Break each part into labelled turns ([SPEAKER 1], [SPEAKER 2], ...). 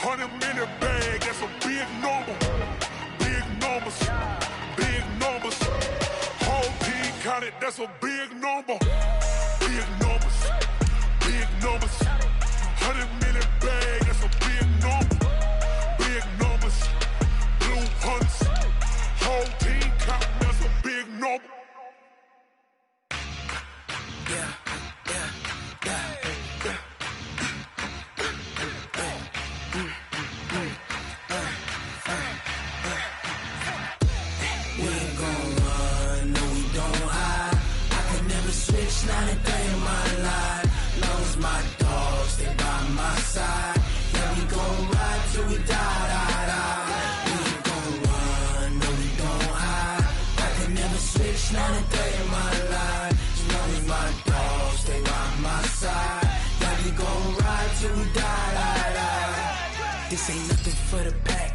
[SPEAKER 1] 100-minute bag, that's a big number. Big numbers, big numbers. Whole team counted, that's a big number. Big numbers, big numbers. 100-minute bag, that's a big number. Big numbers, blue hunts. Whole team counting, that's a big number.
[SPEAKER 2] Yeah. Not a day in my life. Lost my dogs, they by my side. Yeah, we gon' ride till we die. We ain't gon' run, no, we don't hide. I can never switch, not a day in my life. As long as my dogs, they by my side. Yeah, we gon' ride till we die. This ain't nothing for the pack.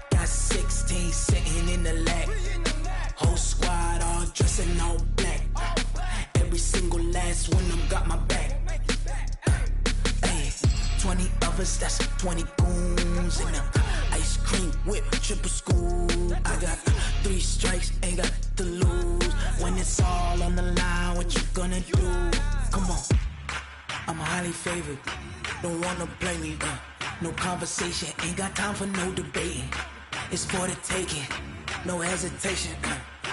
[SPEAKER 2] Got 16 sitting in the lap. Whole squad all dressing all black. Every single last one of them got my back. Hey, 20 of us, that's 20 goons in them. Ice cream whip, triple scoop. I got 3 strikes, ain't got to lose. When it's all on the line, what you gonna do? Come on, I'm highly favored. Don't wanna play me, no conversation, ain't got time for no debating. It's for the taking, no hesitation.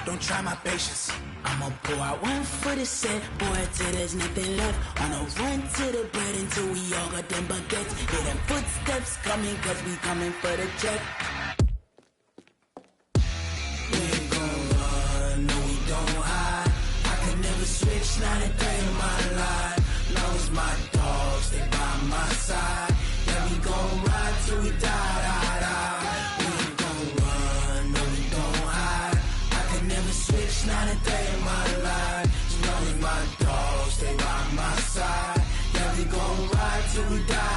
[SPEAKER 2] Don't try my patience. I'ma pour out one for the set, boy, till there's nothing left. On a run to the bread until we all got them baguettes. Hear them footsteps coming, cause we coming for the check. We ain't gon' run, no, we don't hide. I can never switch, not a day in my life. Long as my dogs, they by my side. Yeah, we gon' ride till we die. We ain't gon' run, no, we don't hide. I can never switch, not a day in my life. As long as my dogs, they by my side. Yeah, we gon' ride till we die.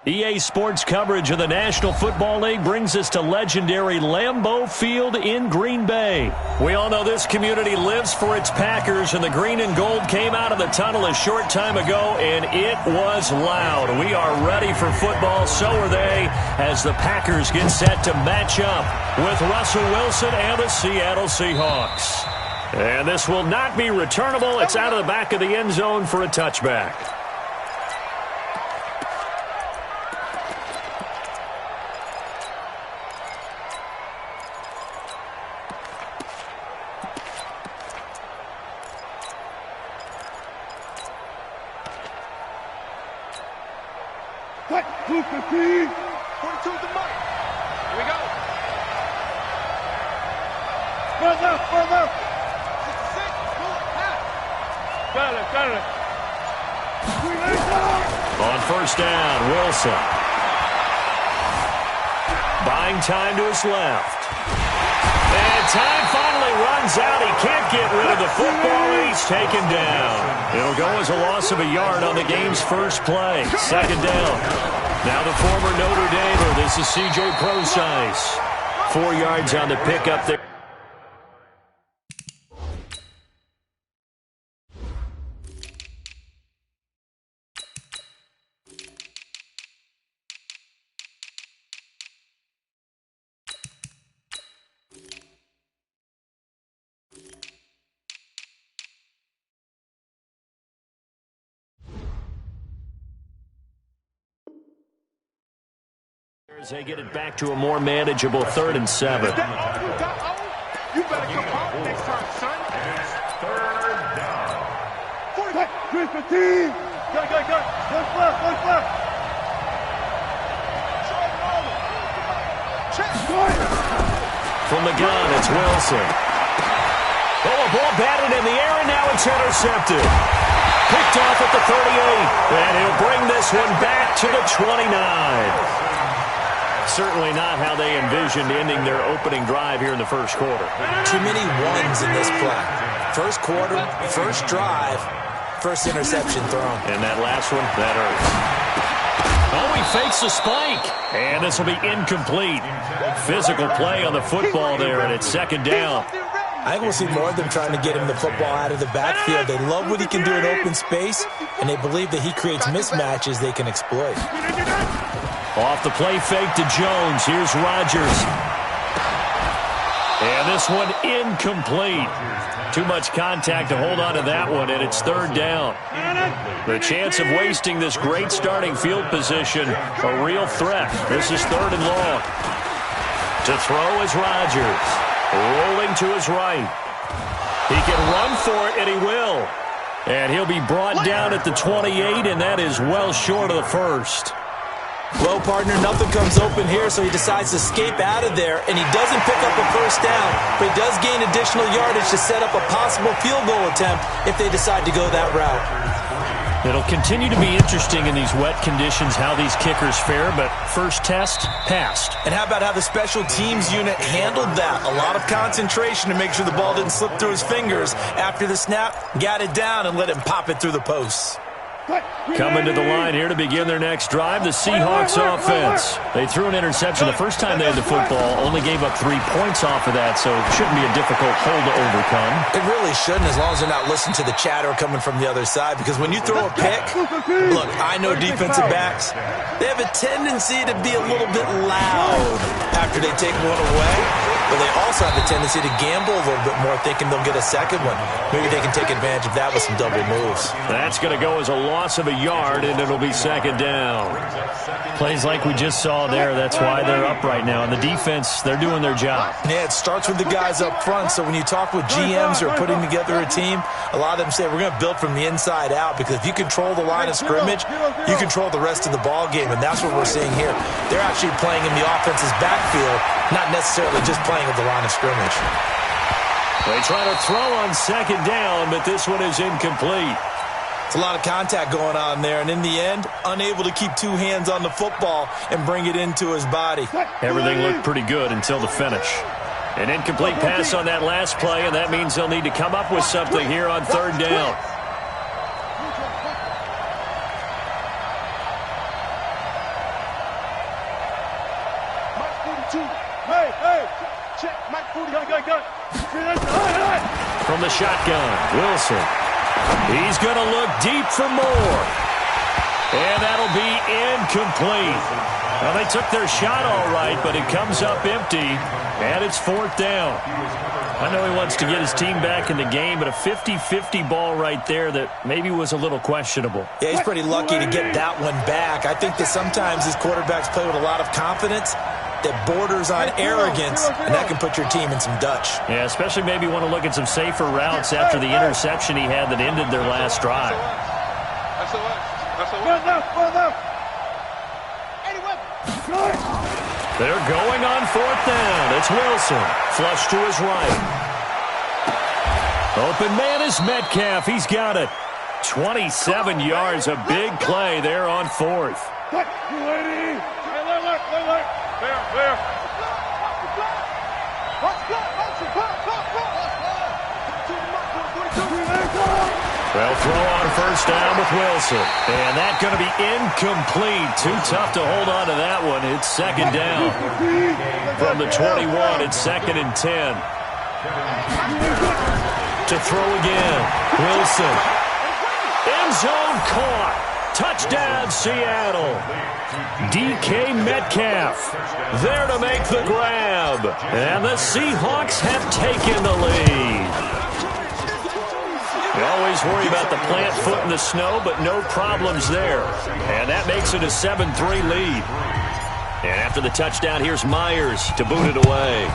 [SPEAKER 3] EA Sports coverage of the National Football League brings us to legendary Lambeau Field in Green Bay. We all know this community lives for its Packers, and the green and gold came out of the tunnel a short time ago, and it was loud. We are ready for football, so are they, as the Packers get set to match up with Russell Wilson and the Seattle Seahawks. And this will not be returnable. It's out of the back of the end zone for a touchback.
[SPEAKER 1] Cut, 215. 42 the mark. Here we go. Further. 66, half. Got it.
[SPEAKER 3] On first down, Wilson. Buying time to his left. And time finally runs out. He can't get rid of the football. He's taken down. It'll go as a loss of a yard on the game's first play. Second down. Now the former Notre Damer. This is C.J. Prosise. 4 yards on the pickup there. As they get it back to a more manageable 3rd and 7.
[SPEAKER 1] You better come home next time, son.
[SPEAKER 4] It's 3rd down.
[SPEAKER 1] 315. Good. What's left?
[SPEAKER 3] From the gun, it's Wilson. Oh, a ball batted in the air, and now it's intercepted. Picked off at the 38, and he'll bring this one back to the 29. Certainly not how they envisioned ending their opening drive here in the first quarter.
[SPEAKER 5] Too many ones in this play. First quarter, first drive, first interception thrown.
[SPEAKER 3] And that last one, that hurts. Oh, he fakes the spike. And this will be incomplete. Physical play on the football there, and it's second down.
[SPEAKER 5] I think we'll see more of them trying to get him the football out of the backfield. They love what he can do in open space, and they believe that he creates mismatches they can exploit.
[SPEAKER 3] Off the play fake to Jones. Here's Rodgers. And this one incomplete. Too much contact to hold on to that one, and it's third down. The chance of wasting this great starting field position, a real threat. This is third and long. To throw is Rodgers. Rolling to his right. He can run for it, and he will. And he'll be brought down at the 28, and that is well short of the first.
[SPEAKER 5] Well, partner, nothing comes open here, so he decides to escape out of there, and he doesn't pick up a first down, but he does gain additional yardage to set up a possible field goal attempt if they decide to go that route.
[SPEAKER 3] It'll continue to be interesting in these wet conditions how these kickers fare, but first test, passed.
[SPEAKER 5] And how about how the special teams unit handled that? A lot of concentration to make sure the ball didn't slip through his fingers. After the snap, got it down and let him pop it through the posts.
[SPEAKER 3] Coming to the line here to begin their next drive, the Seahawks offense. They threw an interception the first time they had the football, only gave up 3 points off of that, so it shouldn't be a difficult hole to overcome.
[SPEAKER 5] It really shouldn't, as long as they're not listening to the chatter coming from the other side, because when you throw a pick, look, I know defensive backs, they have a tendency to be a little bit loud after they take one away, but they also have a tendency to gamble a little bit more, thinking they'll get a second one. Maybe they can take advantage of that with some double moves.
[SPEAKER 3] That's going to go as a loss of a yard, and it'll be second down. Plays like we just saw there, that's why they're up right now. And the defense, they're doing their job.
[SPEAKER 5] Yeah, it starts with the guys up front, so when you talk with GMs who are putting together a team, a lot of them say, we're going to build from the inside out, because if you control the line of scrimmage, you control the rest of the ball game, and that's what we're seeing here. They're actually playing in the offense's backfield, not necessarily just playing at the line of scrimmage.
[SPEAKER 3] They try to throw on second down, but this one is incomplete.
[SPEAKER 5] It's a lot of contact going on there, and in the end, unable to keep 2 hands on the football and bring it into his body.
[SPEAKER 3] Everything looked pretty good until the finish. An incomplete pass on that last play, and that means they'll need to come up with something here on third down. From the shotgun, Wilson. He's going to look deep for more. And that'll be incomplete. Well, they took their shot all right, but it comes up empty, and it's fourth down. I know he wants to get his team back in the game, but a 50-50 ball right there that maybe was a little questionable.
[SPEAKER 5] Yeah, he's pretty lucky to get that one back. I think that sometimes these quarterbacks play with a lot of confidence that borders on arrogance, and that can put your team in some Dutch.
[SPEAKER 3] Yeah, especially maybe want to look at some safer routes after the interception he had that ended their last drive. They're going on fourth down. It's Wilson. Flush to his right. Open man is Metcalf. He's got it. 27 yards, a big play there on fourth. Well, throw on first down with Wilson. And that's going to be incomplete. Too tough to hold on to that one. It's second down. From the 21, it's second and 10. To throw again. Wilson. End zone caught. Touchdown, Seattle. DK Metcalf there to make the grab. And the Seahawks have taken the lead. We always worry about the plant foot in the snow, but no problems there. And that makes it a 7-3 lead. And after the touchdown, here's Myers to boot it away.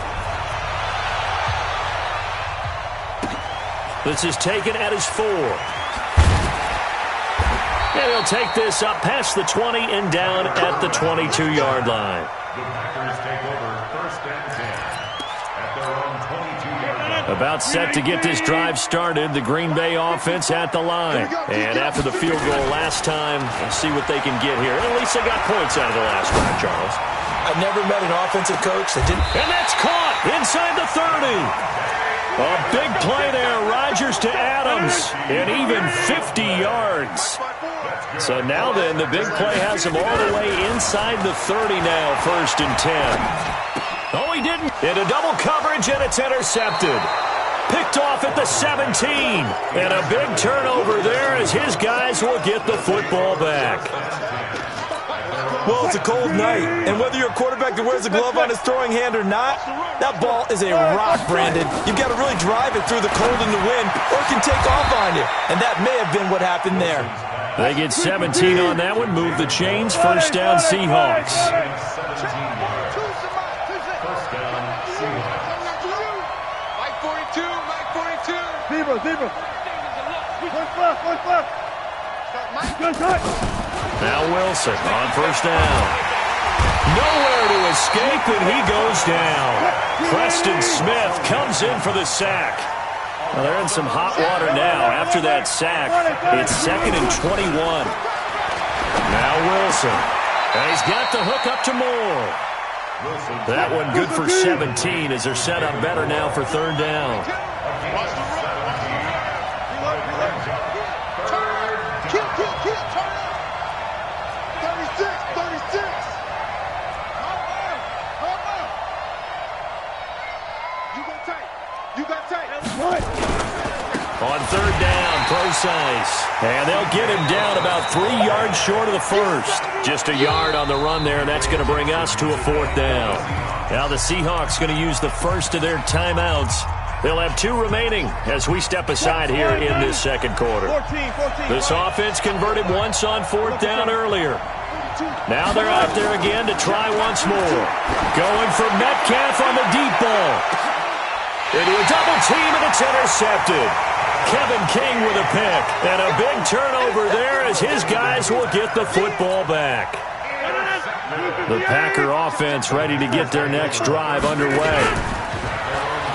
[SPEAKER 3] This is taken at his 4. And he'll take this up past the 20 and down at the 22-yard line.
[SPEAKER 4] The Packers take over first and 10 at their own 22-yard line.
[SPEAKER 3] About set to get this drive started, the Green Bay offense at the line. And after the field goal last time, we'll see what they can get here. At least they got points out of the last drive, Charles.
[SPEAKER 5] I've never met an offensive coach that didn't...
[SPEAKER 3] And that's caught inside the 30. A big play there, Rodgers to Adams, and even 50 yards. So now then, the big play has him all the way inside the 30 now, first and 10. Oh, he didn't. Into double coverage, and it's intercepted. Picked off at the 17. And a big turnover there as his guys will get the football back.
[SPEAKER 5] Well, it's a cold night, and whether you're a quarterback that wears a glove on his throwing hand or not, that ball is a rock, Brandon. You've got to really drive it through the cold and the wind, or it can take off on you. And that may have been what happened there.
[SPEAKER 3] They get 17 on that one, move the chains, first down Seahawks. Now Wilson on first down. Nowhere to escape, and he goes down. Preston Smith comes in for the sack. Well, they're in some hot water now. After that sack, it's 2nd and 21. Now Wilson. And he's got the hook up to Moore. That one good for 17 as they're set up better now for 3rd down. On 3rd down, precise. And they'll get him down about 3 yards short of the first. Just a yard on the run there, and that's going to bring us to a 4th down. Now the Seahawks going to use the first of their timeouts. They'll have 2 remaining as we step aside here in this 2nd quarter. This offense converted once on 4th down earlier. Now they're out there again to try once more. Going for Metcalf on the deep ball. Into a double team, and it's intercepted. Kevin King with a pick. And a big turnover there as his guys will get the football back. The Packer offense ready to get their next drive underway.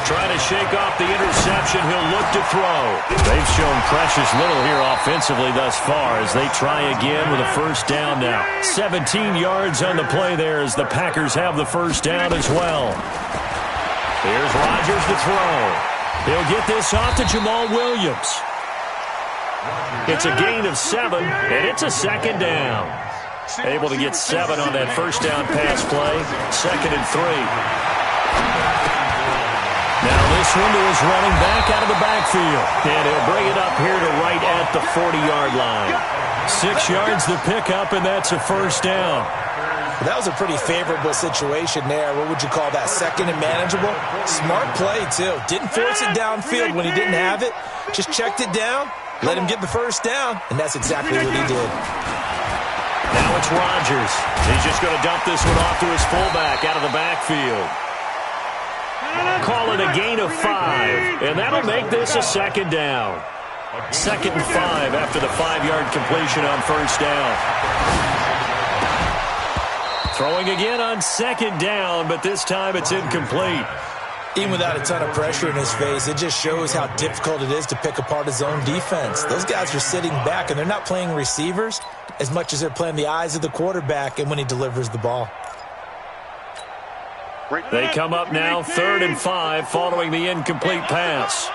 [SPEAKER 3] Trying to shake off the interception, he'll look to throw. They've shown precious little here offensively thus far as they try again with a first down now. 17 yards on the play there as the Packers have the first down as well. Here's Rodgers to throw. He'll get this off to Jamal Williams. It's a gain of 7, and it's a 2nd down. Able to get 7 on that first down pass play. 2nd and 3. Now this one to his running back out of the backfield. And he'll bring it up here to right at the 40-yard line. 6 yards to pick up, and that's a first down.
[SPEAKER 5] That was a pretty favorable situation there. What would you call that? 2nd and manageable? Smart play, too. Didn't force it downfield when he didn't have it. Just checked it down, let him get the first down, and that's exactly what he did.
[SPEAKER 3] Now it's Rodgers. He's just going to dump this one off to his fullback out of the backfield. Call it a gain of 5, and that'll make this a 2nd down. 2nd and 5 after the 5-yard completion on first down. Throwing again on 2nd down, but this time it's incomplete.
[SPEAKER 5] Even without a ton of pressure in his face, it just shows how difficult it is to pick apart his own defense. Those guys are sitting back, and they're not playing receivers as much as they're playing the eyes of the quarterback and when he delivers the ball.
[SPEAKER 3] They come up now 3rd and 5 following the incomplete pass.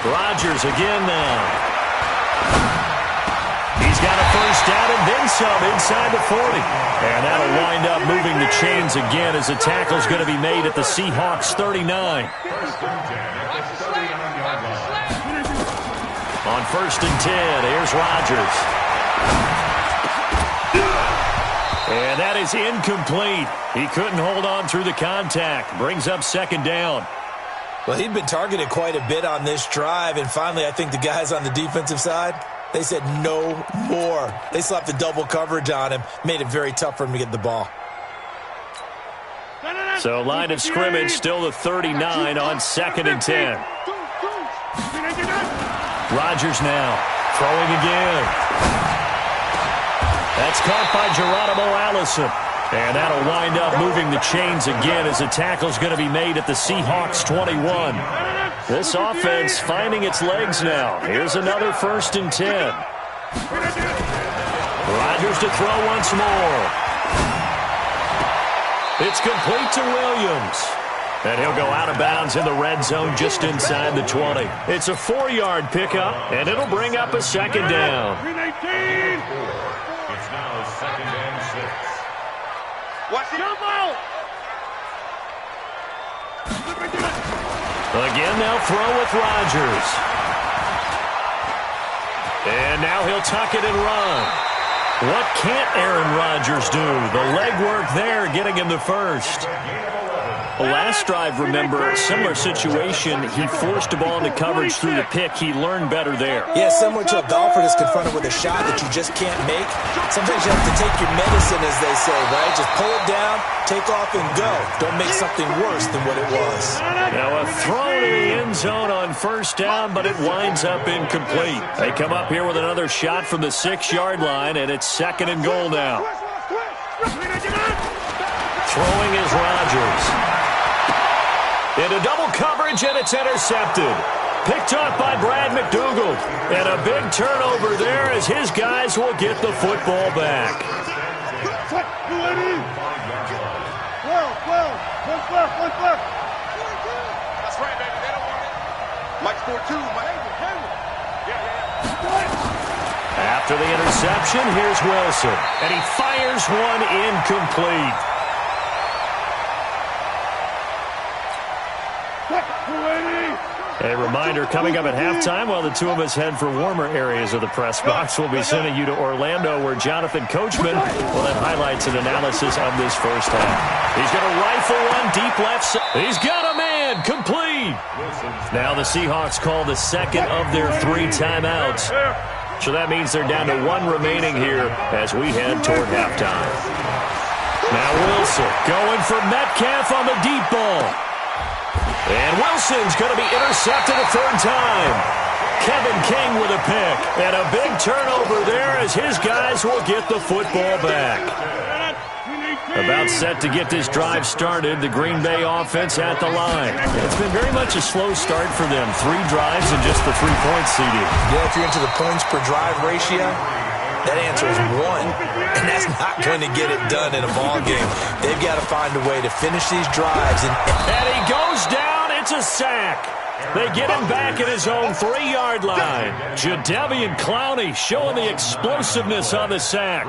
[SPEAKER 3] Rodgers again now. He's got a first down and then some inside the 40. And that'll wind up moving the chains again as the tackle's going to be made at the Seahawks 39. On 1st and 10, here's Rodgers. And that is incomplete. He couldn't hold on through the contact. Brings up 2nd down.
[SPEAKER 5] Well, he'd been targeted quite a bit on this drive, and finally I think the guys on the defensive side, they said no more. They slapped the double coverage on him, made it very tough for him to get the ball.
[SPEAKER 3] So line of scrimmage still the 39 on 2nd and 10. Rodgers now throwing again. That's caught by Geronimo Allison. And that'll wind up moving the chains again as the tackle's going to be made at the Seahawks 21. This offense finding its legs now. Here's another 1st and 10. Rodgers to throw once more. It's complete to Williams. And he'll go out of bounds in the red zone just inside the 20. It's a 4-yard pickup, and it'll bring up a 2nd down.
[SPEAKER 4] It's now 2nd and 6.
[SPEAKER 6] Watch it. Come out.
[SPEAKER 3] Again, they'll throw with Rodgers. And now he'll tuck it and run. What can't Aaron Rodgers do? The legwork there getting him the first. The last drive, remember, similar situation. He forced the ball into coverage through the pick. He learned better there.
[SPEAKER 5] Yeah, similar to a golfer that's confronted with a shot that you just can't make. Sometimes you have to take your medicine, as they say, right? Just pull it down, take off, and go. Don't make something worse than what it was.
[SPEAKER 3] Now a throw to the end zone on first down, but it winds up incomplete. They come up here with another shot from the 6-yard line, and it's 2nd and goal now. Throwing is Rodgers. Into double coverage, and it's intercepted. Picked off by Brad McDougal. And a big turnover there as his guys will get the football back.
[SPEAKER 6] That's right, baby. They don't want it. Mike scored 2.
[SPEAKER 3] After the interception, here's Wilson. And he fires one incomplete. A reminder, coming up at halftime, while the two of us head for warmer areas of the press box, we'll be sending you to Orlando, where Jonathan Coachman will have highlights and analysis of this first half. He's going to rifle one deep left side. He's got a man, complete. Now the Seahawks call the second of their 3 timeouts. So that means they're down to 1 remaining here as we head toward halftime. Now Wilson going for Metcalf on the deep ball. And Wilson's going to be intercepted a 3rd time. Kevin King with a pick. And a big turnover there as his guys will get the football back. About set to get this drive started. The Green Bay offense at the line. It's been very much a slow start for them. 3 drives and just the 3 points, CD.
[SPEAKER 5] Yeah, if you're into the points per drive ratio, that answer is 1. And that's not going to get it done in a ball game. They've got to find a way to finish these drives. And
[SPEAKER 3] he goes down. It's a sack. They get him back at his own 3-yard line. Jadeveon Clowney showing the explosiveness on the sack.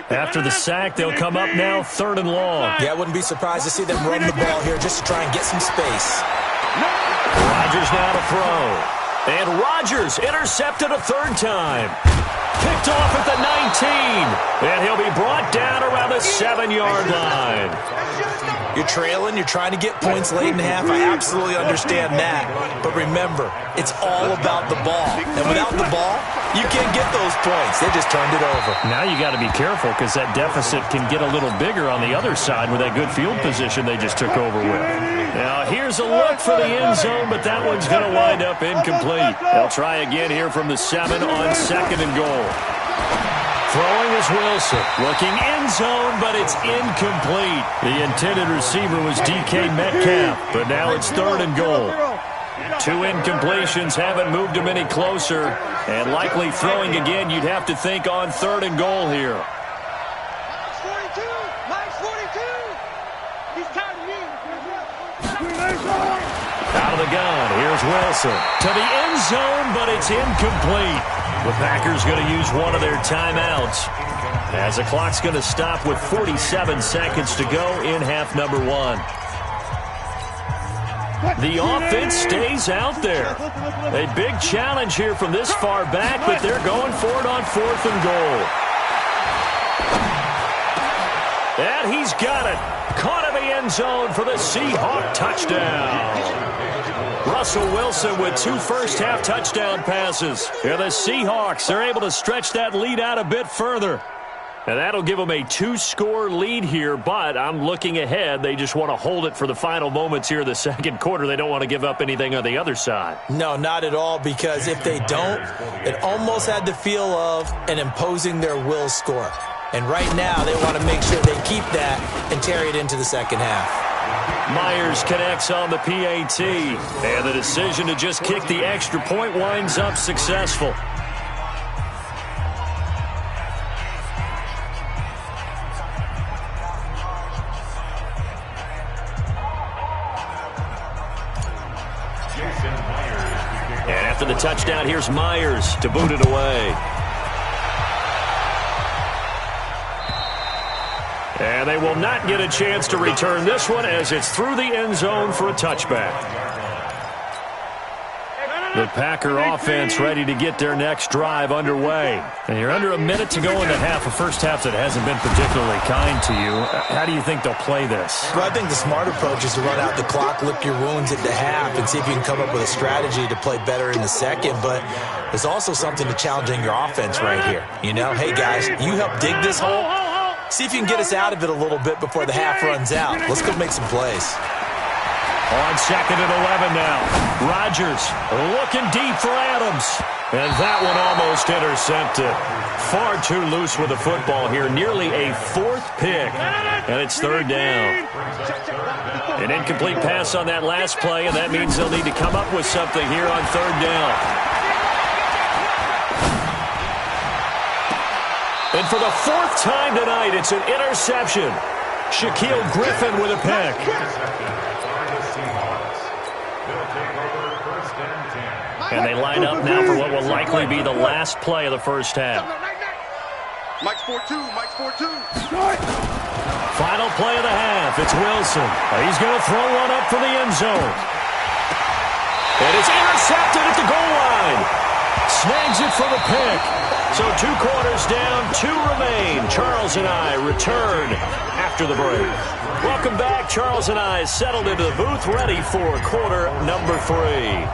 [SPEAKER 3] After the sack, they'll come up now 3rd and long.
[SPEAKER 5] Yeah, I wouldn't be surprised to see them run the ball here just to try and get some space.
[SPEAKER 3] Rodgers now to throw. And Rodgers intercepted a 3rd time. Picked off at the 19. And he'll be brought down around the 7-yard line.
[SPEAKER 5] You're trailing. You're trying to get points late in half. I absolutely understand that. But remember, it's all about the ball. And without the ball, you can't get those points. They just turned it over.
[SPEAKER 3] Now you got to be careful because that deficit can get a little bigger on the other side with that good field position they just took over with. Now here's a look for the end zone, but that one's going to wind up incomplete. They'll try again here from the 7 on 2nd and goal. Throwing is Wilson. Looking end zone, but it's incomplete. The intended receiver was DK Metcalf, but now it's 3rd and goal. 2 incompletions haven't moved him any closer, and likely throwing again, you'd have to think on 3rd and goal here. Out of the gun, here's Wilson. To the end zone, but it's incomplete. The Packers going to use one of their timeouts as the clock's going to stop with 47 seconds to go in half number 1. The offense stays out there. A big challenge here from this far back, but they're going for it on 4th and goal. And he's got it. Caught in the end zone for the Seahawk touchdown. Russell Wilson with 2 first-half touchdown passes. Here the Seahawks are able to stretch that lead out a bit further. And that'll give them a 2-score lead here, but I'm looking ahead. They just want to hold it for the final moments here in the 2nd quarter. They don't want to give up anything on the other side.
[SPEAKER 5] No, not at all, because if they don't, it almost had the feel of an imposing their will score. And right now, they want to make sure they keep that and carry it into the 2nd half.
[SPEAKER 3] Myers connects on the PAT, and the decision to just kick the extra point winds up successful. And after the touchdown, here's Myers to boot it away. And they will not get a chance to return this one as it's through the end zone for a touchback. The Packer offense ready to get their next drive underway. And you're under a minute to go in the half, a first half that hasn't been particularly kind to you. How do you think they'll play this?
[SPEAKER 5] Well, I think the smart approach is to run out the clock, lick your wounds at the half, and see if you can come up with a strategy to play better in the second. But there's also something to challenging your offense right here. You know, hey, guys, you help dig this hole. See if you can get us out of it a little bit before the half runs out. Let's go make some plays.
[SPEAKER 3] On 2nd and 11 now. Rodgers looking deep for Adams. And that one almost intercepted. Far too loose with the football here. Nearly a 4th pick. And it's 3rd down. An incomplete pass on that last play, and that means they'll need to come up with something here on 3rd down. And for the 4th time tonight, it's an interception. Shaquille Griffin with a pick. And they line up now for what will likely be the last play of the first half.
[SPEAKER 6] Mike's 4-2. Mike's 4-2.
[SPEAKER 3] Final play of the half. It's Wilson. He's going to throw one up for the end zone. And it's intercepted at the goal line. Snags it for the pick. So 2 quarters down, 2 remain. Charles and I return after the break. Welcome back. Charles and I settled into the booth, ready for quarter number 3.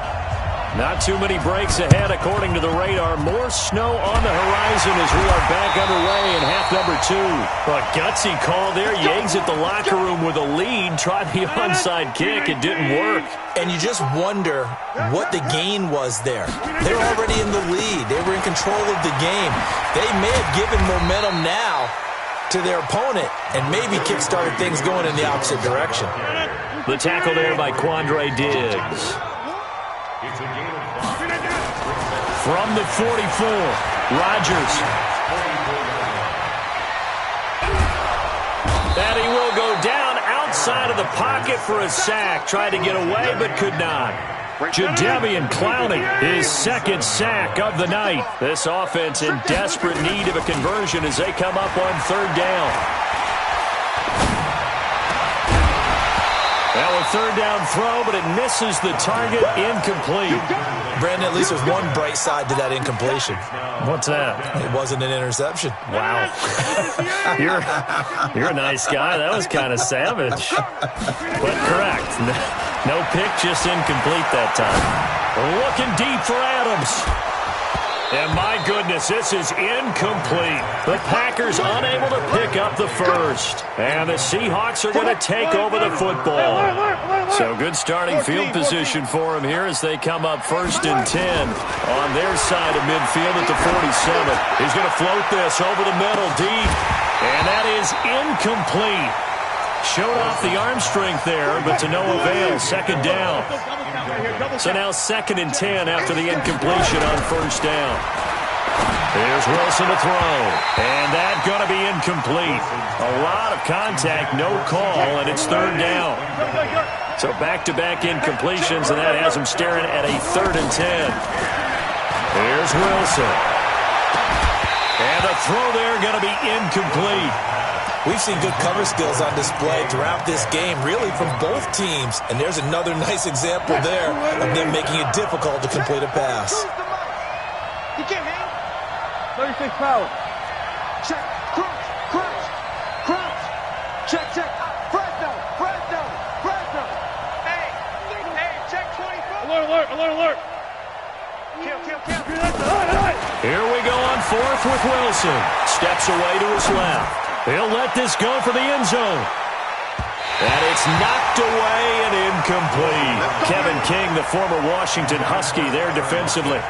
[SPEAKER 3] Not too many breaks ahead, according to the radar. More snow on the horizon as we are back underway in half number 2. A gutsy call there. You exit the locker room with a lead. Tried the onside kick. It didn't work.
[SPEAKER 5] And you just wonder what the gain was there. They were already in the lead. They were in control of the game. They may have given momentum now to their opponent and maybe kick-started things going in the opposite direction.
[SPEAKER 3] The tackle there by Quandre Diggs. From the 44, Rodgers. And he will go down outside of the pocket for a sack. Tried to get away, but could not. Jadeveon Clowney, his 2nd sack of the night. This offense in desperate need of a conversion as they come up on 3rd down. Well, a 3rd down throw, but it misses the target, incomplete.
[SPEAKER 5] Brandon, at least there's one bright side to that incompletion.
[SPEAKER 3] What's that?
[SPEAKER 5] It wasn't an interception.
[SPEAKER 3] Wow. You're a nice guy. That was kind of savage. But correct. No pick, just incomplete that time. Looking deep for Adams. And my goodness, this is incomplete. The Packers unable to pick up the first. And the Seahawks are going to take over the football. So good starting field position for them here as they come up 1st and 10 on their side of midfield at the 47. He's going to float this over the middle deep. And that is incomplete. Showed off the arm strength there, but to no avail. 2nd down. So now 2nd and 10 after the incompletion on 1st down. Here's Wilson to throw. And that's going to be incomplete. A lot of contact, no call, and it's 3rd down. So back-to-back incompletions, and that has him staring at a 3rd and 10. Here's Wilson. And the throw there going to be incomplete.
[SPEAKER 5] We've seen good cover skills on display throughout this game, really from both teams. And there's another nice example there of them making it difficult to complete a pass.
[SPEAKER 7] You can't hang. 36 power. Check. Crouch. Check. Fresno. Hey, check 24. Alert. Kill.
[SPEAKER 3] Here we go on 4th with Wilson. Steps away to his left. He'll let this go for the end zone. And it's knocked away and incomplete. Kevin King, the former Washington Husky, there defensively.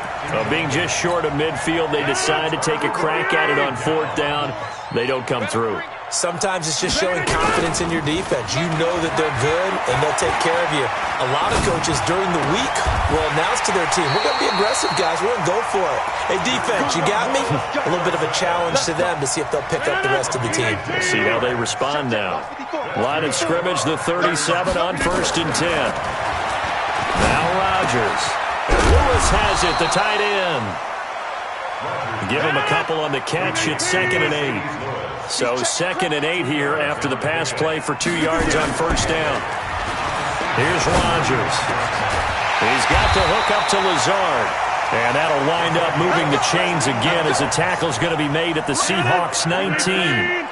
[SPEAKER 3] Being just short of midfield, they decide to take a crack at it on 4th down. They don't come through.
[SPEAKER 5] Sometimes it's just showing confidence in your defense. You know that they're good, and they'll take care of you. A lot of coaches during the week will announce to their team, we're going to be aggressive, guys. We're going to go for it. Hey, defense, you got me? A little bit of a challenge to them to see if they'll pick up the rest of the team.
[SPEAKER 3] We'll see how they respond now. Line of scrimmage, the 37 on 1st and 10. Now Rodgers. Lewis has it, the tight end. Give him a couple on the catch. It's 2nd and 8. So 2nd and 8 here after the pass play for 2 yards on first down. Here's Rodgers. He's got the hook up to Lazard. And that'll wind up moving the chains again as the tackle's going to be made at the Seahawks 19.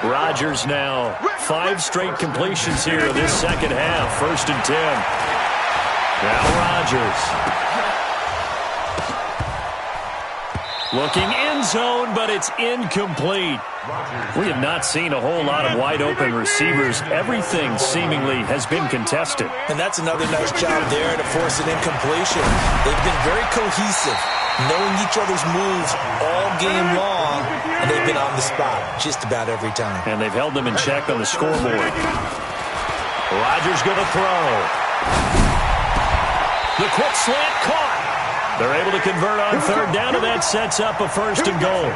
[SPEAKER 3] Rodgers now 5 straight completions here in this second half. 1st and 10. Now Rodgers. Looking end zone, but it's incomplete. We have not seen a whole lot of wide-open receivers. Everything seemingly has been contested.
[SPEAKER 5] And that's another nice job there to force an incompletion. They've been very cohesive, knowing each other's moves all game long, and they've been on the spot just about every time.
[SPEAKER 3] And they've held them in check on the scoreboard. Rodgers going to throw. The quick slant caught. They're able to convert on 3rd down, and that sets up a 1st and goal.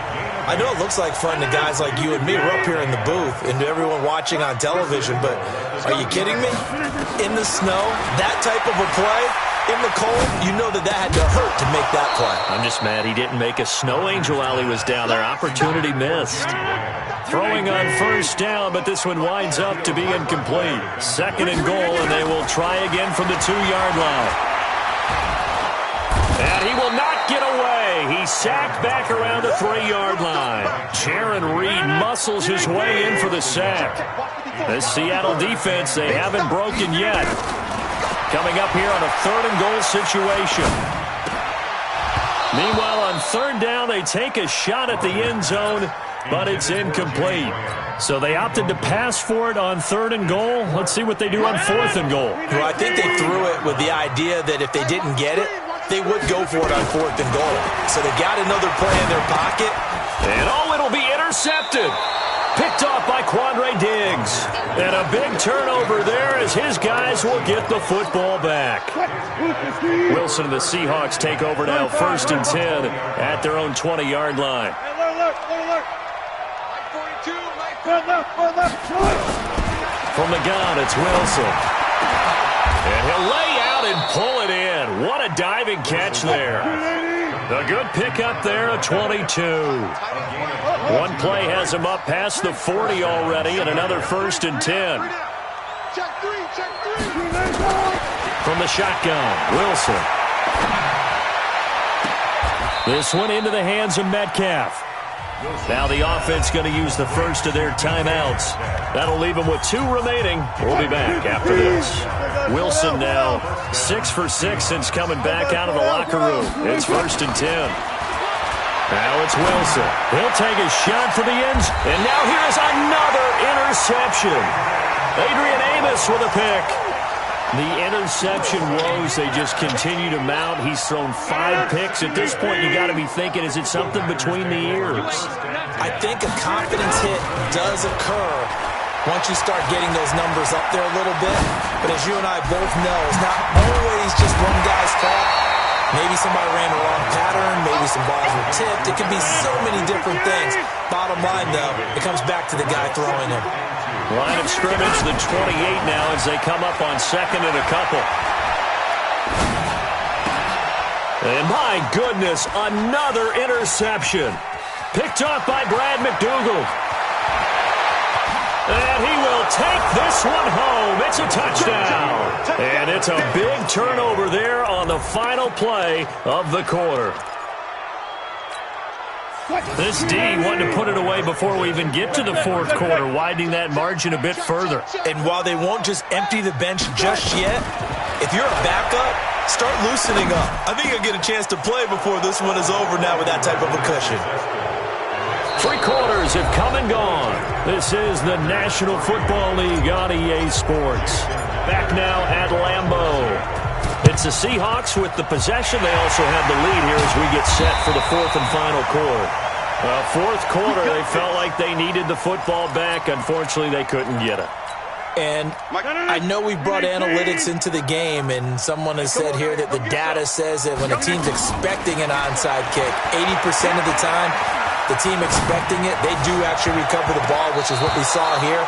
[SPEAKER 5] I know it looks like fun to guys like you and me. We're up here in the booth and to everyone watching on television, but are you kidding me? In the snow, that type of a play, in the cold, you know that had to hurt to make that play.
[SPEAKER 3] I'm just mad he didn't make a snow angel while he was down there. Opportunity missed. Throwing on 1st down, but this one winds up to be incomplete. 2nd and goal, and they will try again from the 2-yard line. And he will not get away. He's sacked back around the 3-yard line. Jaron Reed muscles his way in for the sack. The Seattle defense, they haven't broken yet. Coming up here on a 3rd and goal situation. Meanwhile, on 3rd down, they take a shot at the end zone, but it's incomplete. So they opted to pass for it on 3rd and goal. Let's see what they do on 4th and goal.
[SPEAKER 5] Well, I think they threw it with the idea that if they didn't get it, they would go for it on 4th and goal. So they got another play in their pocket.
[SPEAKER 3] And it'll be intercepted. Picked off by Quandre Diggs. And a big turnover there as his guys will get the football back. Wilson and the Seahawks take over now 1st and 10 at their own 20-yard line. From the gun, it's Wilson. And he'll lay out and pull it in. What a diving catch there. A good pickup there at 22. One play has him up past the 40 already, and another 1st and 10. From the shotgun, Wilson. This one into the hands of Metcalf. Now the offense going to use the first of their timeouts. That'll leave them with 2 remaining. We'll be back after this. Wilson now 6 for 6 since coming back out of the locker room. It's 1st and 10. Now it's Wilson. He'll take a shot for the ends. And now here's another interception. Adrian Amos with a pick. The interception woes, they just continue to mount. He's thrown 5 picks. At this point, you got to be thinking, is it something between the ears?
[SPEAKER 5] I think a confidence hit does occur once you start getting those numbers up there a little bit. But as you and I both know, it's not always just one guy's fault. Maybe somebody ran the wrong pattern. Maybe some balls were tipped. It could be so many different things. Bottom line, though, it comes back to the guy throwing them.
[SPEAKER 3] Line of scrimmage, the 28 now as they come up on 2nd and a couple. And my goodness, another interception. Picked off by Brad McDougald. And he will take this one home. It's a touchdown. And it's a big turnover there on the final play of the quarter. This D wanted to put it away before we even get to the 4th quarter, widening that margin a bit further.
[SPEAKER 5] And while they won't just empty the bench just yet, if you're a backup, start loosening up. I think you'll get a chance to play before this one is over now with that type of a cushion.
[SPEAKER 3] 3 quarters have come and gone. This is the National Football League on EA Sports. Back now at Lambeau. It's the Seahawks with the possession. They also have the lead here as we get set for the 4th and final quarter. Well, 4th quarter, they felt like they needed the football back. Unfortunately, they couldn't get it.
[SPEAKER 5] And I know we brought analytics into the game, and someone has said here that the data says that when a team's expecting an onside kick, 80% of the time, the team expecting it, they do actually recover the ball, which is what we saw here.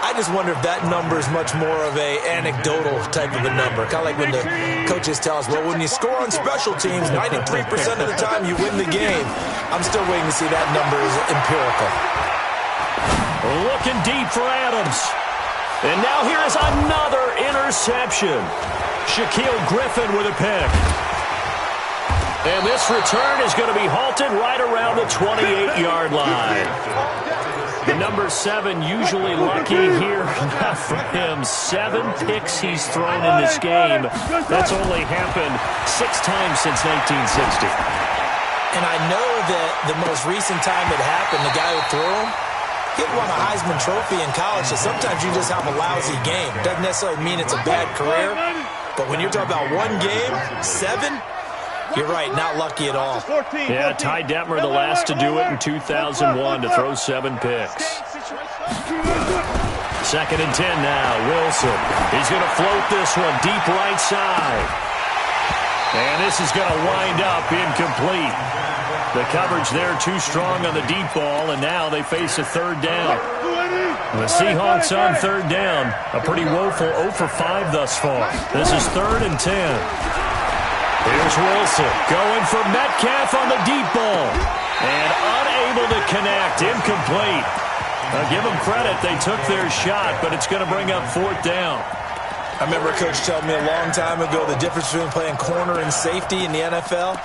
[SPEAKER 5] I just wonder if that number is much more of a anecdotal type of a number. Kind of like when the coaches tell us, well, when you score on special teams, 93% of the time you win the game. I'm still waiting to see that number is empirical.
[SPEAKER 3] Looking deep for Adams. And now here is another interception. Shaquille Griffin with a pick. And this return is going to be halted right around the 28-yard line. The number 7 usually lucky here. Not for him. 7 picks he's thrown in this game. That's only happened 6 times since 1960.
[SPEAKER 5] And I know that the most recent time it happened, the guy who threw him, he won a Heisman Trophy in college, so sometimes you just have a lousy game. Doesn't necessarily mean it's a bad career, but when you're talking about one game, 7, you're right, not lucky at all.
[SPEAKER 3] Yeah, Ty Detmer, the last to do it in 2001 to throw 7 picks. 2nd and 10 now, Wilson. He's going to float this one deep right side. And this is going to wind up incomplete. The coverage there too strong on the deep ball, and now they face a 3rd down. The Seahawks on 3rd down. A pretty woeful 0 for 5 thus far. This is 3rd and 10. Here's Wilson going for Metcalf on the deep ball. And unable to connect. Incomplete. I'll give them credit. They took their shot, but it's going to bring up 4th down.
[SPEAKER 5] I remember a coach telling me a long time ago the difference between playing corner and safety in the NFL.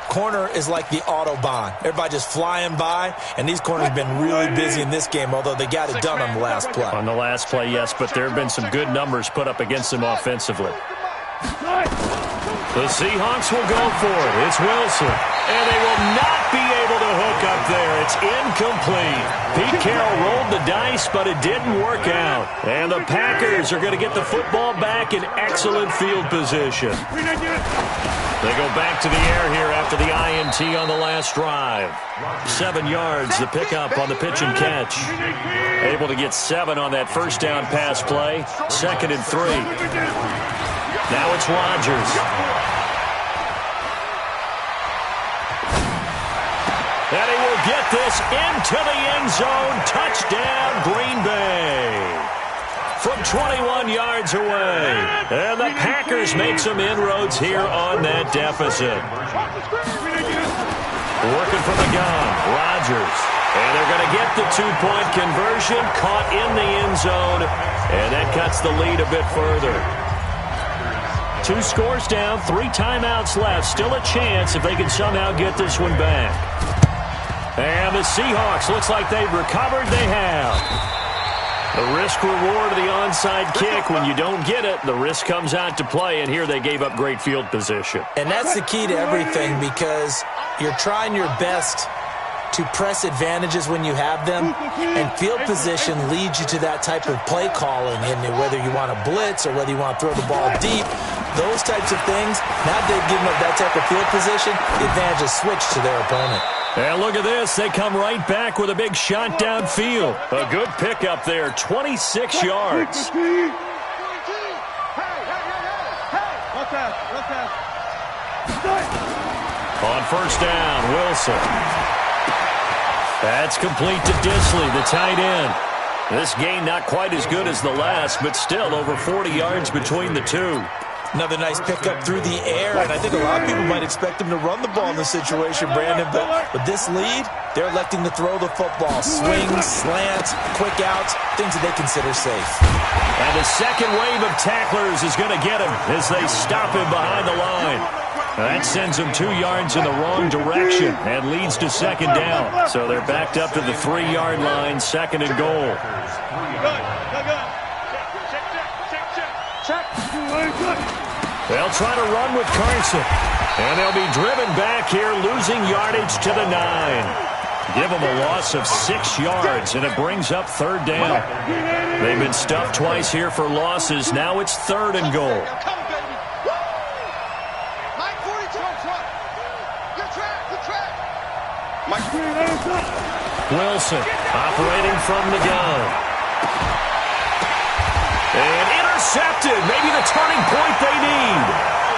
[SPEAKER 5] Corner is like the Autobahn. Everybody just flying by, and these corners have been really busy in this game, although they got it done on the last play.
[SPEAKER 3] On the last play, yes, but there have been some good numbers put up against them offensively. The Seahawks will go for it. It's Wilson. And they will not be able to hook up there. It's incomplete. Pete Carroll rolled the dice, but it didn't work out. And the Packers are going to get the football back in excellent field position. They go back to the air here after the INT on the last drive. 7 yards, the pickup on the pitch and catch. Able to get 7 on that first down pass play. 2nd and 3. Now it's Rodgers. And he will get this into the end zone. Touchdown, Green Bay. From 21 yards away. And the Packers make some inroads here on that deficit. Working from the gun, Rodgers. And they're going to get the 2-point conversion. Caught in the end zone. And that cuts the lead a bit further. 2 scores down, 3 timeouts left. Still a chance if they can somehow get this one back. And the Seahawks, looks like they've recovered. They have. The risk-reward of the onside kick. When you don't get it, the risk comes out to play, and here they gave up great field position.
[SPEAKER 5] And that's the key to everything, because you're trying your best to press advantages when you have them, and field position leads you to that type of play calling, and whether you want to blitz or whether you want to throw the ball deep, those types of things. Now they've given up that type of field position, the advantage is switched to their opponent.
[SPEAKER 3] And look at this. They come right back with a big shot downfield. A good pickup there, 26 yards. On first down, Wilson. That's complete to Disley, the tight end. This game not quite as good as the last, but still over 40 yards between the two.
[SPEAKER 5] Another nice pickup through the air, and I think a lot of people might expect him to run the ball in this situation, Brandon, but with this lead, they're electing to throw the football. Swings, slants, quick outs, things that they consider safe.
[SPEAKER 3] And the second wave of tacklers is going to get him as they stop him behind the line. That sends him 2 yards in the wrong direction and leads to 2nd down. So they're backed up to the 3-yard line, 2nd and goal. They'll try to run with Carson. And they'll be driven back here, losing yardage to the 9. Give them a loss of 6 yards, and it brings up 3rd down. They've been stuffed twice here for losses. Now it's 3rd and goal. Wilson operating from the gun. And intercepted. Maybe the turning point they need.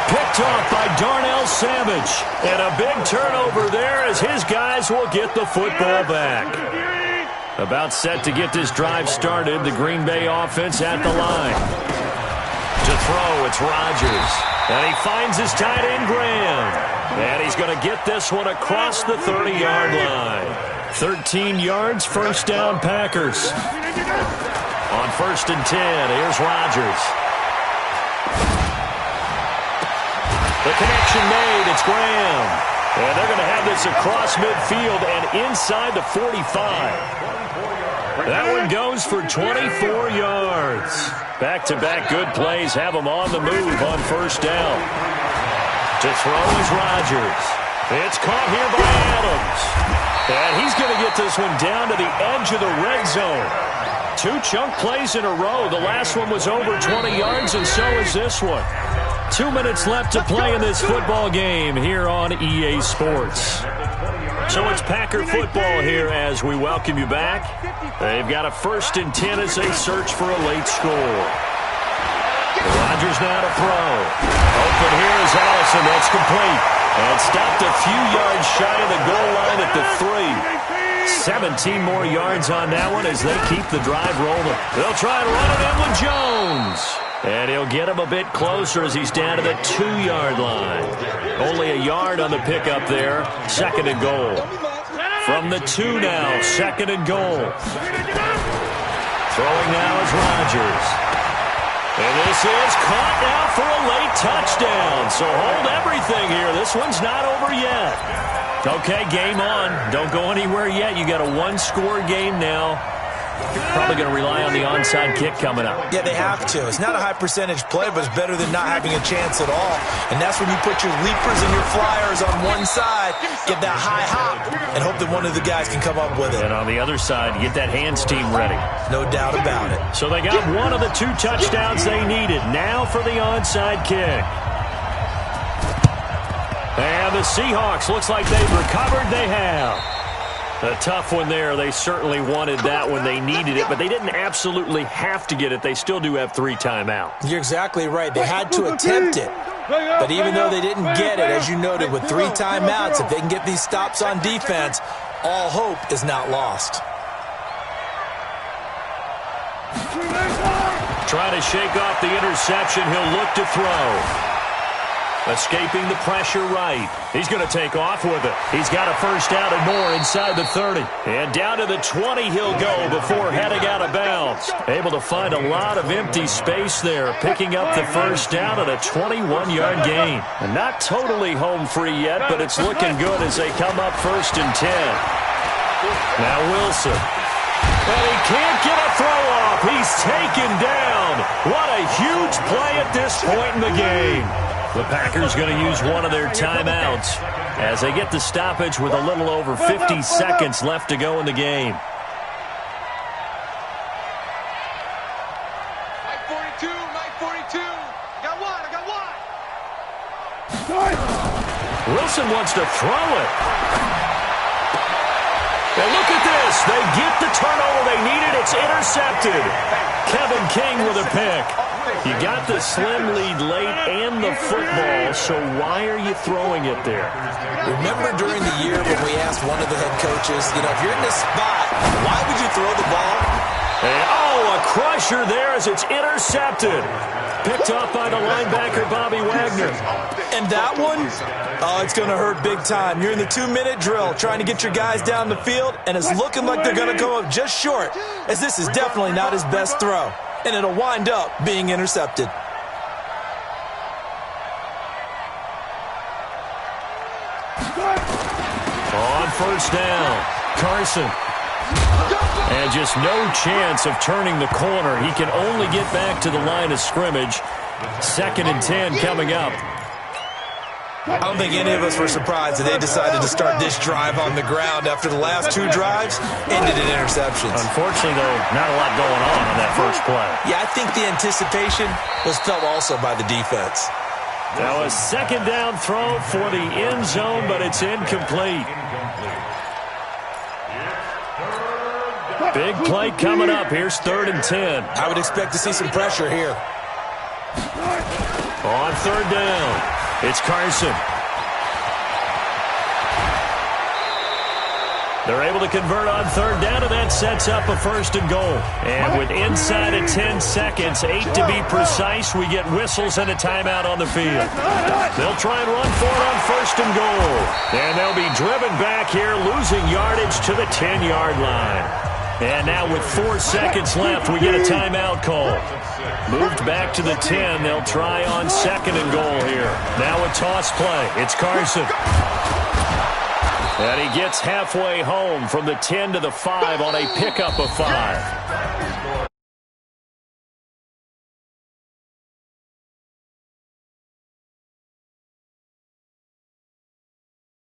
[SPEAKER 3] Picked off by Darnell Savage. And a big turnover there as his guys will get the football back. About set to get this drive started. The Green Bay offense at the line. To throw, it's Rodgers. And he finds his tight end, Graham. And he's going to get this one across the 30-yard line. 13 yards, first down, Packers. On 1st and 10, here's Rodgers. The connection made, it's Graham. And they're going to have this across midfield and inside the 45. That one goes for 24 yards. Back-to-back good plays have him on the move on 1st down. To throw is Rodgers. It's caught here by Adams. And he's going to get this one down to the edge of the red zone. 2 chunk plays in a row. The last one was over 20 yards, and so is this one. 2 minutes left to play in this football game here on EA Sports. So it's Packer football here as we welcome you back. They've got a 1st and 10 as they search for a late score. Rodgers now to throw. Open here is Allison. That's complete. And stopped a few yards shy of the goal line at the 3. 17 more yards on that one as they keep the drive rolling. They'll try and run it in with Jones. And he'll get him a bit closer as he's down to the 2-yard line. Only a yard on the pickup there. 2nd and goal. From the 2 now, 2nd and goal. Throwing now is Rodgers. And this is caught now for a late touchdown. So hold everything here. This one's not over yet. Okay, game on. Don't go anywhere yet. You got a 1-score game now. Probably going to rely on the onside kick coming up.
[SPEAKER 5] Yeah, they have to. It's not a high percentage play, but it's better than not having a chance at all. And that's when you put your leapers and your flyers on one side, get that high hop, and hope that one of the guys can come up with it.
[SPEAKER 3] And on the other side, get that hands team ready.
[SPEAKER 5] No doubt about it.
[SPEAKER 3] So they got one of the 2 touchdowns they needed. Now for the onside kick. And the Seahawks, looks like they've recovered. They have. A tough one there. They certainly wanted that when they needed it, but they didn't absolutely have to get it. They still do have 3 timeouts.
[SPEAKER 5] You're exactly right. They had to attempt it. But even though they didn't get it, as you noted, with 3 timeouts, if they can get these stops on defense, all hope is not lost.
[SPEAKER 3] Trying to shake off the interception. He'll look to throw. Escaping the pressure right. He's going to take off with it. He's got a 1st down and more inside the 30. And down to the 20 he'll go before heading out of bounds. Able to find a lot of empty space there, picking up the 1st down at a 21-yard gain. And not totally home free yet, but it's looking good as they come up 1st and 10. Now Wilson. And he can't get a throw off. He's taken down. What a huge play at this point in the game. The Packers going to use one of their timeouts as they get the stoppage with a little over 50 seconds left to go in the game.
[SPEAKER 7] Mike 42, Mike 42. I got one.
[SPEAKER 3] Wilson wants to throw it. And look at this. They get the turnover they needed. It's intercepted. Kevin King with a pick. You got the slim lead late and the football, so why are you throwing it there?
[SPEAKER 5] Remember during the year when we asked one of the head coaches, if you're in this spot, why would you throw the ball?
[SPEAKER 3] And, a crusher there as it's intercepted. Picked up by the linebacker, Bobby Wagner.
[SPEAKER 5] And that one, it's going to hurt big time. You're in the 2-minute drill trying to get your guys down the field, and it's looking like they're going to go up just short, as this is definitely not his best throw. And it'll wind up being intercepted.
[SPEAKER 3] On 1st down, Carson. And just no chance of turning the corner. He can only get back to the line of scrimmage. 2nd and 10 coming up.
[SPEAKER 5] I don't think any of us were surprised that they decided to start this drive on the ground after the last 2 drives ended in interceptions.
[SPEAKER 3] Unfortunately, though, not a lot going on that first play.
[SPEAKER 5] Yeah, I think the anticipation was felt also by the defense.
[SPEAKER 3] That was 2nd down throw for the end zone, but it's incomplete. Big play coming up. Here's 3rd and 10.
[SPEAKER 5] I would expect to see some pressure here.
[SPEAKER 3] On 3rd down, it's Carson. They're able to convert on third down, and that sets up a 1st and goal. And with inside of 10 seconds, 8 to be precise, we get whistles and a timeout on the field. They'll try and run for it on 1st and goal. And they'll be driven back here, losing yardage to the 10-yard line. And now with 4 seconds left, we get a timeout call. Moved back to the 10. They'll try on 2nd and goal here. Now a toss play. It's Carson. And he gets halfway home from the 10 to the 5 on a pickup of 5.